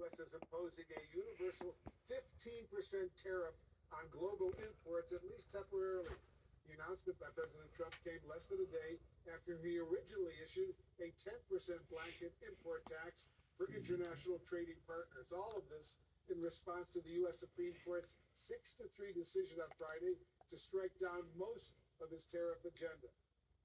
U.S. is imposing a universal 15% tariff on global imports, at least temporarily. The announcement by President Trump came less than a day after he originally issued a 10% blanket import tax for international trading partners. All of this in response to the U.S. Supreme Court's 6-3 decision on Friday to strike down most of his tariff agenda.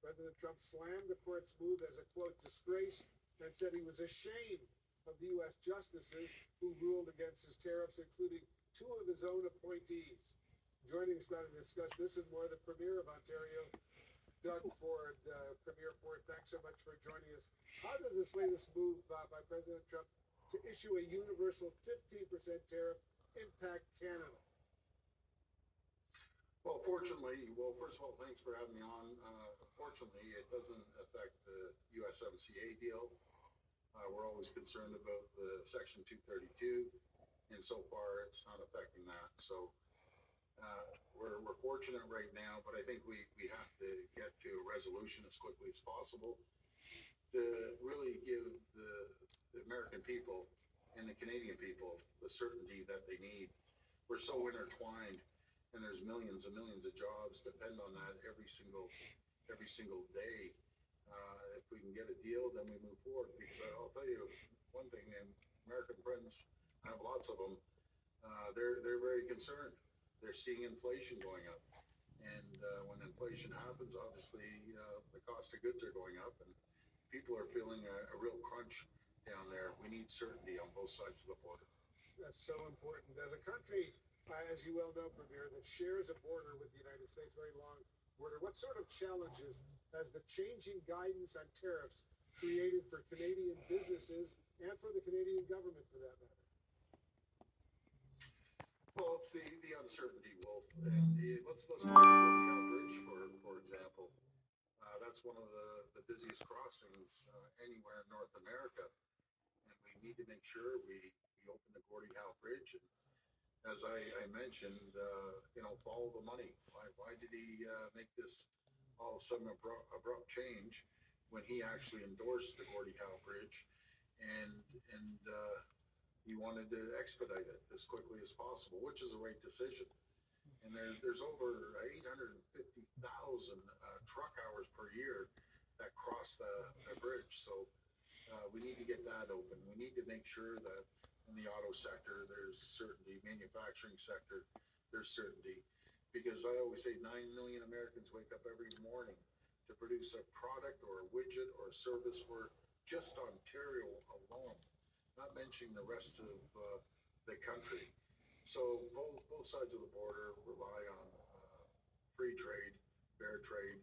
President Trump slammed the court's move as a, quote, disgrace, and said he was ashamed of the U.S. justices who ruled against his tariffs, including two of his own appointees. Joining us now to discuss this and more, the Premier of Ontario, Doug Ford. Premier Ford, thanks so much for joining us. How does this latest move by President Trump to issue a universal 15% tariff impact Canada? Well, fortunately, first of all, thanks for having me on. Fortunately, it doesn't affect the USMCA deal. We're always concerned about the Section 232, and so far it's not affecting that. So we're fortunate right now, but I think we have to get to a resolution as quickly as possible to really give the American people and the Canadian people the certainty that they need. We're so intertwined, and there's millions and millions of jobs depend on that every single day. If we can get a deal, then we move forward. Because I'll tell you one thing, and American friends, I have lots of them. They're very concerned. They're seeing inflation going up, and when inflation happens, obviously the cost of goods are going up, and people are feeling a real crunch down there. We need certainty on both sides of the border. That's so important. As a country, as you well know, Premier, that shares a border with the United States, very long border, what sort of challenges has the changing guidance on tariffs created for Canadian businesses and for the Canadian government, for that matter? Well, it's the uncertainty, Wolf. And let's go to Gordie Bridge, for example. That's one of the busiest crossings anywhere in North America. And we need to make sure we open the Gordie Howe Bridge. And as I mentioned, follow the money. Why did he make this all of a sudden abrupt change when he actually endorsed the Gordie Howe Bridge, and he wanted to expedite it as quickly as possible, which is a right decision. And there's over 850,000 truck hours per year that cross the bridge. So we need to get that open. We need to make sure that in the auto sector, there's certainty. Manufacturing sector, there's certainty. Because I always say 9 million Americans wake up every morning to produce a product or a widget or a service for just Ontario alone, not mentioning the rest of the country. So both sides of the border rely on free trade, fair trade,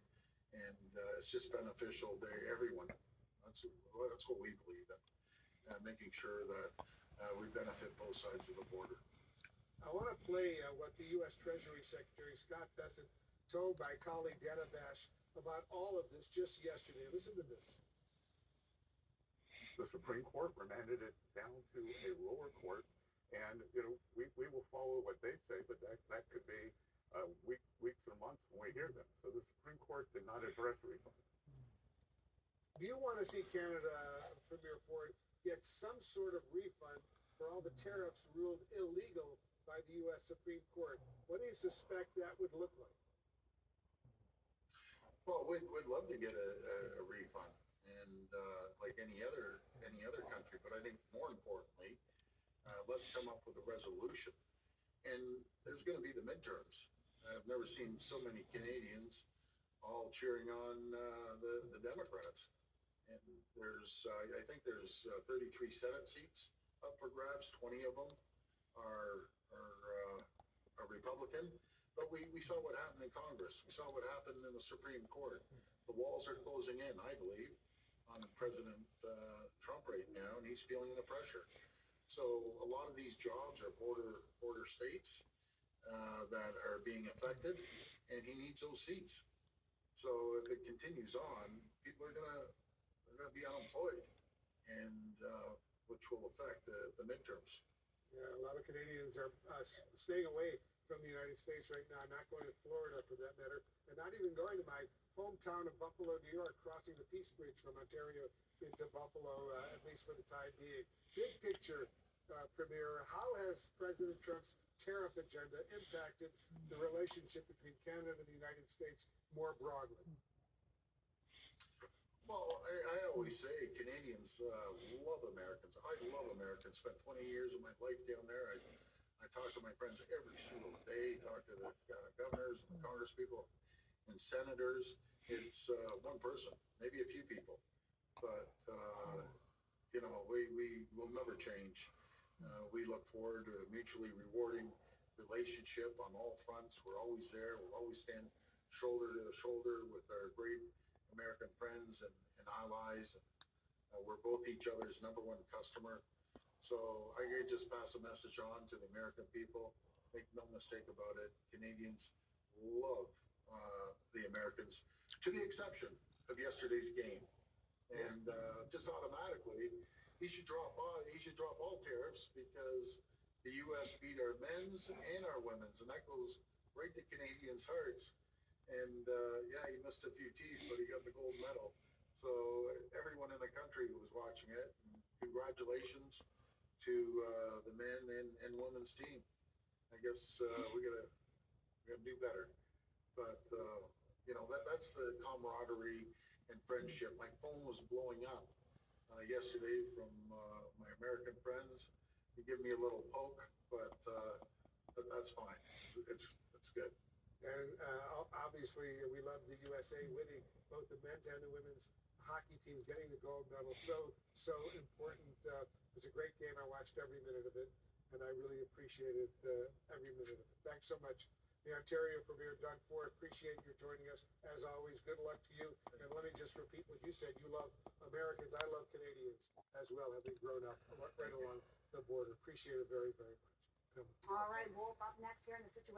and it's just beneficial to everyone. That's what we believe in, making sure that we benefit both sides of the border. I want to play what the U.S. Treasury Secretary Scott Bessent told my colleague Dana Bash about all of this just yesterday. Listen to this. The Supreme Court remanded it down to a lower court, and we will follow what they say, but that could be weeks or months when we hear them. So the Supreme Court did not address refund. Do you want to see Canada, Premier Ford, get some sort of refund for all the tariffs ruled illegal by the U.S. Supreme Court? What do you suspect that would look like? Well, we'd love to get a refund, and like any other country. But I think more importantly, let's come up with a resolution. And there's going to be the midterms. I've never seen so many Canadians all cheering on the Democrats. And I think there's 33 Senate seats up for grabs. 20 of them are Republican. But we saw what happened in Congress. We saw what happened in the Supreme Court. The walls are closing in, I believe, on President Trump right now, and he's feeling the pressure. So a lot of these jobs are border states that are being affected, and he needs those seats. So if it continues on, people are gonna be unemployed, and which will affect the midterms. Yeah, a lot of Canadians are staying away from the United States right now, not going to Florida for that matter, and not even going to my hometown of Buffalo, New York, crossing the Peace Bridge from Ontario into Buffalo, at least for the time being. Big picture, Premier, how has President Trump's tariff agenda impacted the relationship between Canada and the United States more broadly? Well, I always say Canadians love Americans. I love Americans. Spent 20 years of my life down there. I talk to my friends every single day. Talk to the governors, and the congresspeople, and senators. It's one person, maybe a few people, but we will never change. We look forward to a mutually rewarding relationship on all fronts. We're always there. We'll always stand shoulder to shoulder with our great American friends and allies. We're both each other's number one customer. So I could just pass a message on to the American people. Make no mistake about it. Canadians love the Americans, to the exception of yesterday's game. And just automatically, he should drop all tariffs because the U.S. beat our men's and our women's, and that goes right to Canadians' hearts. And he missed a few teeth, but he got the gold medal. So everyone in the country was watching it. And congratulations to the men and women's team. I guess we gotta do better. But that's the camaraderie and friendship. My phone was blowing up yesterday from my American friends. They give me a little poke, but that's fine. It's good. And obviously, we love the USA winning, both the men's and the women's hockey teams getting the gold medal. So important. It was a great game. I watched every minute of it, and I really appreciated every minute of it. Thanks so much. The Ontario Premier, Doug Ford, appreciate you joining us. As always, good luck to you. And let me just repeat what you said. You love Americans. I love Canadians as well, having grown up right along the border. Appreciate it very, very much. All right, Wolf, up next here in the situation.